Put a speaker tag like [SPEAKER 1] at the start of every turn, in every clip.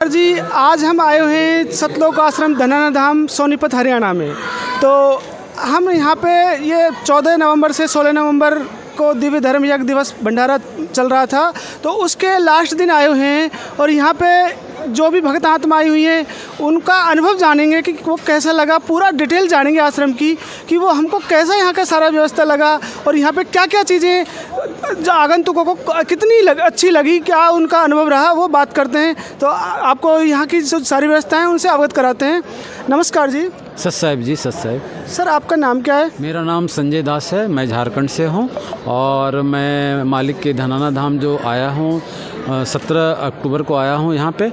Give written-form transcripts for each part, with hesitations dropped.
[SPEAKER 1] जी, आज हम आए हुए हैं सतलोक आश्रम धनाना धाम सोनीपत हरियाणा में। तो हम यहाँ पे ये 14 नवंबर से 16 नवंबर को दिव्य धर्म यज्ञ दिवस भंडारा चल रहा था, तो उसके लास्ट दिन आए हुए हैं और यहाँ पे जो भी भक्त आत्मा आई हुई हैं उनका अनुभव जानेंगे कि वो कैसा लगा। पूरा डिटेल जानेंगे आश्रम की कि वो हमको कैसा यहाँ का सारा व्यवस्था लगा और यहाँ पे क्या क्या चीज़ें जो आगंतुकों को कितनी अच्छी लगी, क्या उनका अनुभव रहा, वो बात करते हैं। तो आपको यहाँ की जो सारी व्यवस्थाएं उनसे अवगत कराते हैं। नमस्कार जी।
[SPEAKER 2] सत साहिब जी, सत साहिब।
[SPEAKER 1] सर, आपका नाम क्या है?
[SPEAKER 2] मेरा नाम संजय दास है, मैं झारखंड से हूँ और मैं मालिक के धनाना धाम जो आया हूँ 17 अक्टूबर को आया हूँ यहाँ पे।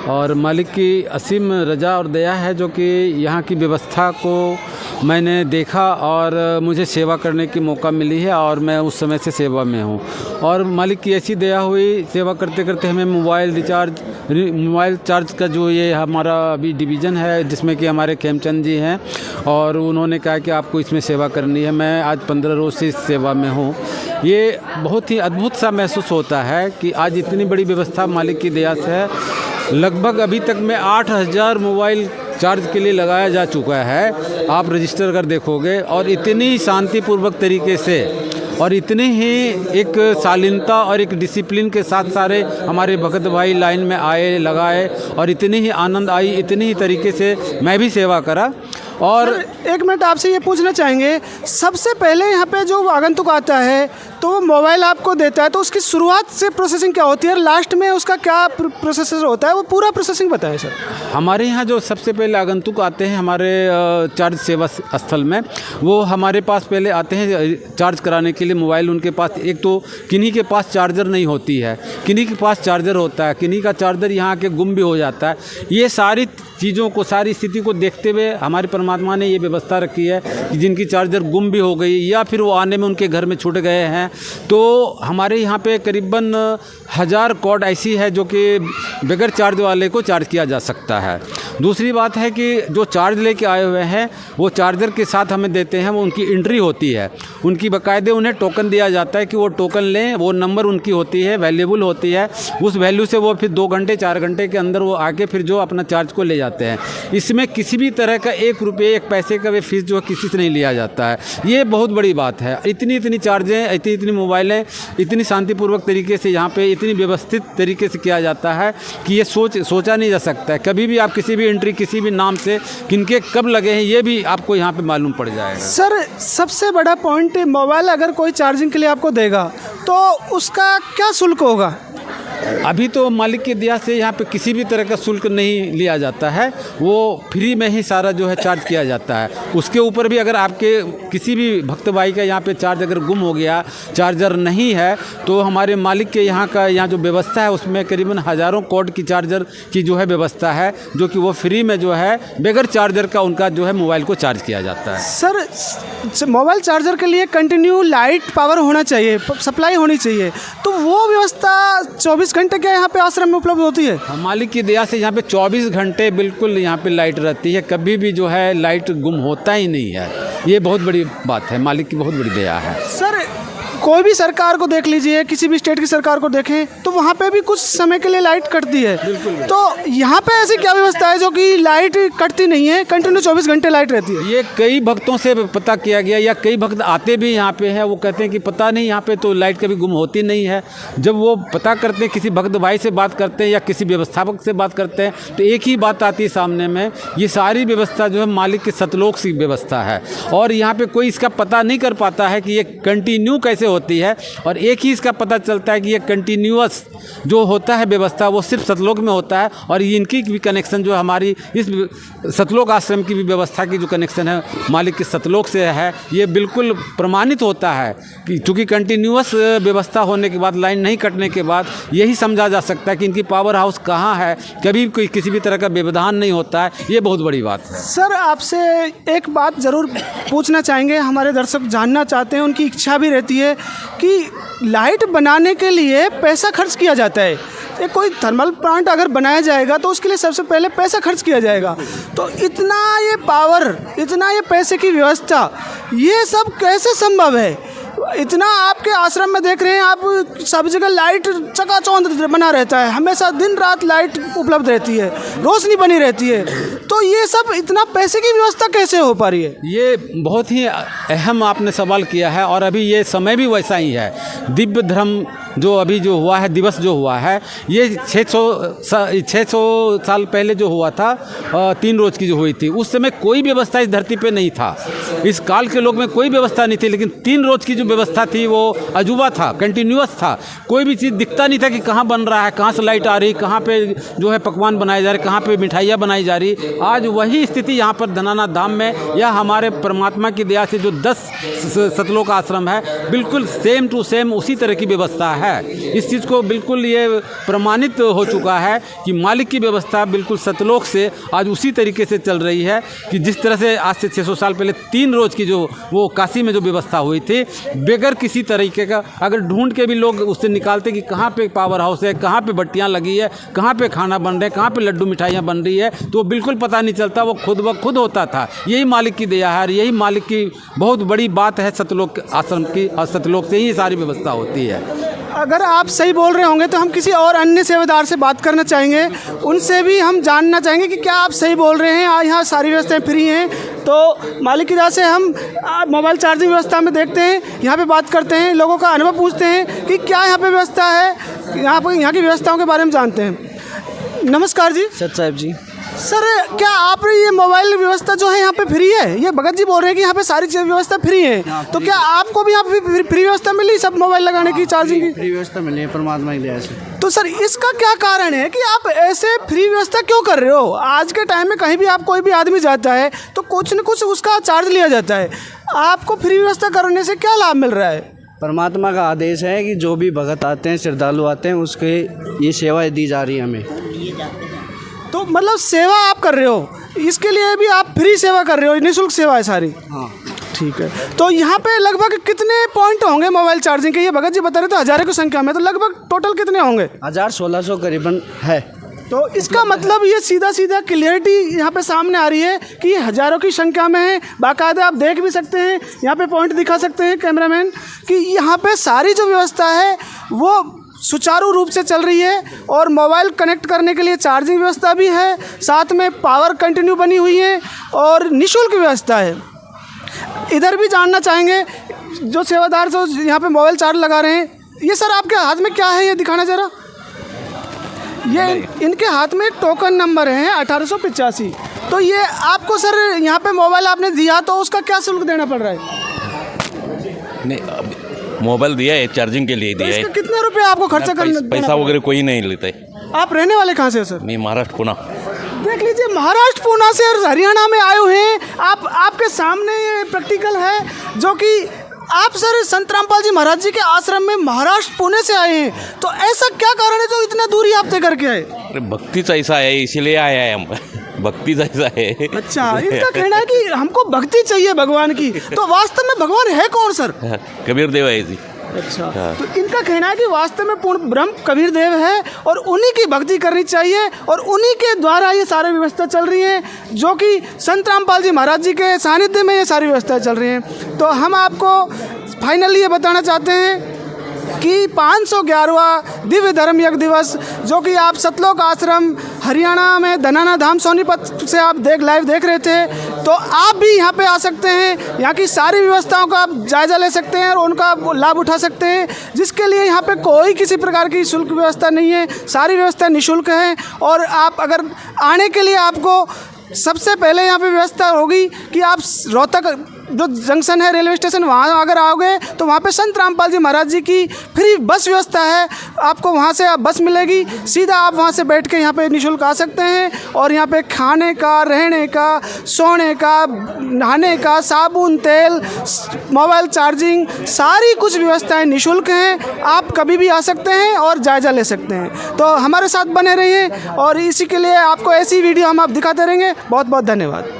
[SPEAKER 2] और मालिक की असीम रजा और दया है जो कि यहाँ की व्यवस्था को मैंने देखा और मुझे सेवा करने की मौका मिली है और मैं उस समय से सेवा में हूँ। और मालिक की ऐसी दया हुई, सेवा करते करते हमें मोबाइल चार्ज का जो ये हमारा अभी डिवीज़न है जिसमें कि हमारे खेमचंद जी हैं और उन्होंने कहा कि आपको इसमें सेवा करनी है। मैं आज 15 रोज़ से इस सेवा में हूँ। ये बहुत ही अद्भुत सा महसूस होता है कि आज इतनी बड़ी व्यवस्था मालिक की दया से है। लगभग अभी तक में 8000 मोबाइल चार्ज के लिए लगाया जा चुका है, आप रजिस्टर कर देखोगे। और इतनी शांतिपूर्वक तरीके से और इतनी ही एक शालीनता और एक डिसिप्लिन के साथ सारे हमारे भक्त भाई लाइन में आए, लगाए और इतनी ही आनंद आई, इतनी ही तरीके से मैं भी सेवा करा। और
[SPEAKER 1] एक मिनट आपसे ये पूछना चाहेंगे, सबसे पहले यहाँ पे जो आगंतुक आता है तो वो मोबाइल आपको देता है, तो उसकी शुरुआत से प्रोसेसिंग क्या होती है और लास्ट में उसका क्या प्रोसेसर होता है, वो पूरा प्रोसेसिंग बताएं सर।
[SPEAKER 2] हमारे यहाँ जो सबसे पहले आगंतुक आते हैं हमारे चार्ज सेवा स्थल में, वो हमारे पास पहले आते हैं चार्ज कराने के लिए मोबाइल। उनके पास एक तो किन्हीं के पास चार्जर नहीं होती है, किन्हीं के पास चार्जर होता है, किन्हीं का चार्जर यहाँ के गुम भी हो जाता है। ये सारी चीज़ों को, सारी स्थिति को देखते हुए हमारे परमात्मा ने ये व्यवस्था रखी है कि जिनकी चार्जर गुम भी हो गई या फिर वो आने में उनके घर में छूट गए हैं, तो हमारे यहाँ पे करीबन 1000 कॉर्ड ऐसी है जो कि बगैर चार्ज वाले को चार्ज किया जा सकता है। दूसरी बात है कि जो चार्ज लेके आए हुए हैं वो चार्जर के साथ हमें देते हैं, वो उनकी एंट्री होती है, उनकी बाकायदे उन्हें टोकन दिया जाता है कि वो टोकन लें, वो नंबर उनकी होती है, वैल्यूबल होती है। उस वैल्यू से वो फिर 2 घंटे 4 घंटे के अंदर वो आके फिर जो अपना चार्ज को ले जाते हैं। इसमें किसी भी तरह का 1 रुपये 1 पैसे का भी फीस जो है किसी से नहीं लिया जाता है। ये बहुत बड़ी बात है। इतनी चार्जें, इतनी मोबाइलें इतनी शांतिपूर्वक तरीके से यहाँ पे इतनी व्यवस्थित तरीके से किया जाता है कि ये सोचा नहीं जा सकता है। कभी भी आप किसी भी एंट्री किसी भी नाम से किनके कब लगे हैं ये भी आपको यहाँ पे मालूम पड़ जाएगा।
[SPEAKER 1] सर, सबसे बड़ा पॉइंट, मोबाइल अगर कोई चार्जिंग के लिए आपको देगा तो उसका क्या शुल्क होगा?
[SPEAKER 2] अभी तो मालिक की दया से यहाँ पे किसी भी तरह का शुल्क नहीं लिया जाता है, वो फ्री में ही सारा जो है चार्ज किया जाता है। उसके ऊपर भी अगर आपके किसी भी भक्त भाई का यहाँ पे चार्ज अगर गुम हो गया, चार्जर नहीं है, तो हमारे मालिक के यहाँ जो व्यवस्था है उसमें करीबन हज़ारों कॉर्ड की चार्जर की जो है व्यवस्था है, जो कि वो फ्री में जो है बगैर चार्जर का उनका जो है मोबाइल को चार्ज किया जाता है।
[SPEAKER 1] सर, मोबाइल चार्जर के लिए कंटिन्यू लाइट पावर होना चाहिए, सप्लाई होनी चाहिए, तो वो व्यवस्था 24 घंटे क्या यहाँ पे आश्रम में उपलब्ध होती है?
[SPEAKER 2] मालिक की दया से यहाँ पे 24 घंटे बिल्कुल यहाँ पे लाइट रहती है, कभी भी जो है लाइट गुम होता ही नहीं है। ये बहुत बड़ी बात है, मालिक की बहुत बड़ी दया है।
[SPEAKER 1] सर, कोई भी सरकार को देख लीजिए, किसी भी स्टेट की सरकार को देखें तो वहाँ पे भी कुछ समय के लिए लाइट कटती है।
[SPEAKER 2] बिल्कुल।
[SPEAKER 1] तो यहाँ पे ऐसी क्या व्यवस्था है जो कि लाइट कटती नहीं है, कंटिन्यू 24 घंटे लाइट रहती है?
[SPEAKER 2] ये कई भक्तों से पता किया गया, या कई भक्त आते भी यहाँ पे हैं, वो कहते हैं कि पता नहीं यहाँ पे तो लाइट कभी गुम होती नहीं है। जब वो पता करते हैं, किसी भक्त भाई से बात करते हैं या किसी व्यवस्थापक से बात करते हैं, तो एक ही बात आती है सामने में, ये सारी व्यवस्था जो है मालिक के सतलोक की व्यवस्था है। और यहाँ पे कोई इसका पता नहीं कर पाता है कि ये कंटिन्यू कैसे होती है, और एक ही इसका पता चलता है कि ये कंटिन्यूअस जो होता है व्यवस्था वो सिर्फ सतलोक में होता है। और ये इनकी भी कनेक्शन जो हमारी इस सतलोक आश्रम की भी व्यवस्था की जो कनेक्शन है मालिक के सतलोक से है, ये बिल्कुल प्रमाणित होता है कि चूँकि कंटिन्यूअस व्यवस्था होने के बाद, लाइन नहीं कटने के बाद यही समझा जा सकता है कि इनकी पावर हाउस कहाँ है, कभी कोई किसी भी तरह का व्यवधान नहीं होता है। ये बहुत बड़ी बात है।
[SPEAKER 1] सर, आपसे एक बात ज़रूर पूछना चाहेंगे, हमारे दर्शक जानना चाहते हैं, उनकी इच्छा भी रहती है कि लाइट बनाने के लिए पैसा खर्च किया जाता है। ये कोई थर्मल प्लांट अगर बनाया जाएगा तो उसके लिए सबसे पहले पैसा खर्च किया जाएगा, तो इतना ये पावर, इतना ये पैसे की व्यवस्था, ये सब कैसे संभव है? इतना आपके आश्रम में देख रहे हैं आप, सब जगह लाइट चकाचौंध बना रहता है, हमेशा दिन रात लाइट उपलब्ध रहती है, रोशनी बनी रहती है। तो ये सब इतना पैसे की व्यवस्था कैसे हो पा रही है?
[SPEAKER 2] ये बहुत ही अहम आपने सवाल किया है और अभी ये समय भी वैसा ही है। दिव्य धर्म जो अभी जो हुआ है, दिवस जो हुआ है, ये 600 साल पहले जो हुआ था, 3 रोज़ की जो हुई थी, उस समय कोई व्यवस्था इस धरती पे नहीं था। इस काल के लोग में कोई व्यवस्था नहीं थी, लेकिन 3 रोज़ की जो व्यवस्था थी वो अजूबा था, कंटिन्यूअस था। कोई भी चीज़ दिखता नहीं था कि कहाँ बन रहा है, कहाँ से लाइट आ रही, कहाँ पे जो है पकवान बनाए जा रहे, कहाँ पे मिठाइयाँ बनाई जा रही। आज वही स्थिति यहाँ पर धनाना धाम में या हमारे परमात्मा की दया से जो 10 सतलोक आश्रम है, बिल्कुल सेम टू सेम उसी तरह की व्यवस्था है। इस चीज़ को बिल्कुल ये प्रमाणित हो चुका है कि मालिक की व्यवस्था बिल्कुल सतलोक से आज उसी तरीके से चल रही है कि जिस तरह से आज से 600 साल पहले 3 रोज़ की जो वो काशी में जो व्यवस्था हुई थी, बगैर किसी तरीके का अगर ढूंढ के भी लोग उससे निकालते कि कहाँ पे पावर हाउस है, कहाँ पे भट्टियाँ लगी है, कहाँ पे खाना बन रहा है, कहाँ पे लड्डू मिठाइयाँ बन रही है, तो बिल्कुल पता नहीं चलता, वो खुद ब खुद होता था। यही मालिक की दया है, यही मालिक की बहुत बड़ी बात है सतलोक आश्रम की, और सतलोक से ही सारी व्यवस्था होती है।
[SPEAKER 1] अगर आप सही बोल रहे होंगे तो हम किसी और अन्य सेवादार से बात करना चाहेंगे, उनसे भी हम जानना चाहेंगे कि क्या आप सही बोल रहे हैं, यहाँ सारी व्यवस्थाएं फ्री हैं। तो मालिक की दया से हम मोबाइल चार्जिंग व्यवस्था में देखते हैं, यहाँ पे बात करते हैं, लोगों का अनुभव पूछते हैं कि क्या यहाँ पे व्यवस्था है, यहाँ की व्यवस्थाओं के बारे में जानते हैं। नमस्कार जी।
[SPEAKER 3] सत साहब जी।
[SPEAKER 1] सर, क्या आप ये मोबाइल व्यवस्था जो है यहाँ पे फ्री है? ये भगत जी बोल रहे हैं कि यहाँ पे सारी व्यवस्था फ्री है, तो क्या आपको भी यहाँ पे फ्री व्यवस्था मिली सब मोबाइल लगाने की, चार्जिंग की?
[SPEAKER 3] फ्री व्यवस्था मिली है परमात्मा की दया से।
[SPEAKER 1] तो सर, इसका क्या कारण है कि आप ऐसे फ्री व्यवस्था क्यों कर रहे हो? आज के टाइम में कहीं भी आप कोई भी आदमी जाता है तो कुछ न कुछ उसका चार्ज लिया जाता है, आपको फ्री व्यवस्था करने से क्या लाभ मिल रहा है?
[SPEAKER 3] परमात्मा का आदेश है कि जो भी भगत आते हैं, श्रद्धालु आते हैं, उसके ये सेवाएं दी जा रही है हमें।
[SPEAKER 1] तो मतलब सेवा आप कर रहे हो, इसके लिए भी आप फ्री सेवा कर रहे हो, निःशुल्क सेवा है सारी?
[SPEAKER 3] हाँ
[SPEAKER 1] ठीक है। तो यहाँ पे लगभग कितने पॉइंट होंगे मोबाइल चार्जिंग के? ये भगत जी बता रहे थे हज़ारों की संख्या में, तो लगभग टोटल कितने होंगे?
[SPEAKER 3] 1600 करीबन है।
[SPEAKER 1] तो इसका मतलब ये सीधा सीधा क्लियरिटी यहाँ पे सामने आ रही है कि ये हज़ारों की संख्या में है। बाकायदा आप देख भी सकते हैं, यहाँ पे पॉइंट दिखा सकते हैं कैमरामैन कि यहाँ पे सारी जो व्यवस्था है वो सुचारू रूप से चल रही है, और मोबाइल कनेक्ट करने के लिए चार्जिंग व्यवस्था भी है, साथ में पावर कंटिन्यू बनी हुई है और निःशुल्क व्यवस्था है। इधर भी जानना चाहेंगे जो सेवादार जो यहाँ पे मोबाइल चार्ज लगा रहे हैं, ये सर आपके हाथ में क्या है, ये दिखाना ज़रा। ये इनके हाथ में टोकन नंबर है 1885। तो ये आपको सर यहाँ पे मोबाइल आपने दिया तो उसका क्या शुल्क देना पड़ रहा है?
[SPEAKER 4] नहीं, मोबाइल दिया है, चार्जिंग के लिए दिया है।
[SPEAKER 1] इसका कितने रुपये आपको खर्चा करना?
[SPEAKER 4] पैसा वगैरह कोई नहीं लेते।
[SPEAKER 1] आप रहने वाले कहाँ से सर?
[SPEAKER 4] मैं महाराष्ट्र पुणे।
[SPEAKER 1] देख लीजिए, महाराष्ट्र पुणे से और हरियाणा में आए हुए हैं आप। आपके सामने ये प्रैक्टिकल है जो कि आप सर संत रामपाल जी महाराज जी के आश्रम में महाराष्ट्र पुणे से आए हैं, तो ऐसा क्या कारण है जो इतना दूरी आप तय करके आए?
[SPEAKER 4] अरे भक्तिचा ऐसा है, इसीलिए आया है हम। भक्तिचा ऐसा है।
[SPEAKER 1] अच्छा, इनका कहना है कि हमको भक्ति चाहिए भगवान की, तो वास्तव में भगवान है कौन सर?
[SPEAKER 4] कबीर देव है जी।
[SPEAKER 1] अच्छा, तो इनका कहना है कि वास्तव में पूर्ण ब्रह्म कबीर देव है और उन्हीं की भक्ति करनी चाहिए, और उन्हीं के द्वारा ये सारी व्यवस्था चल रही है, जो कि संत रामपाल जी महाराज जी के सानिध्य में ये सारी व्यवस्थाएं चल रही हैं। तो हम आपको फाइनली ये बताना चाहते हैं कि 511वां दिव्य धर्म यज्ञ दिवस, जो कि आप सतलोक आश्रम हरियाणा में धनाना धाम सोनीपत से आप लाइव देख रहे थे, तो आप भी यहाँ पे आ सकते हैं, यहाँ की सारी व्यवस्थाओं का आप जायज़ा ले सकते हैं और उनका लाभ उठा सकते हैं, जिसके लिए यहाँ पे कोई किसी प्रकार की शुल्क व्यवस्था नहीं है, सारी व्यवस्था निःशुल्क है। और आप अगर आने के लिए आपको सबसे पहले यहाँ पे व्यवस्था होगी कि आप रोहतक जो जंक्शन है रेलवे स्टेशन, वहाँ अगर आओगे तो वहाँ पे संत रामपाल जी महाराज जी की फ्री बस व्यवस्था है, आपको वहाँ से बस मिलेगी, सीधा आप वहाँ से बैठ के यहाँ पे निःशुल्क आ सकते हैं। और यहाँ पे खाने का, रहने का, सोने का, नहाने का, साबुन, तेल, मोबाइल चार्जिंग, सारी कुछ व्यवस्थाएं निःशुल्क हैं। आप कभी भी आ सकते हैं और जायज़ा ले सकते हैं। तो हमारे साथ बने रहिए और इसी के लिए आपको ऐसी वीडियो हम आप दिखाते रहेंगे। बहुत बहुत धन्यवाद।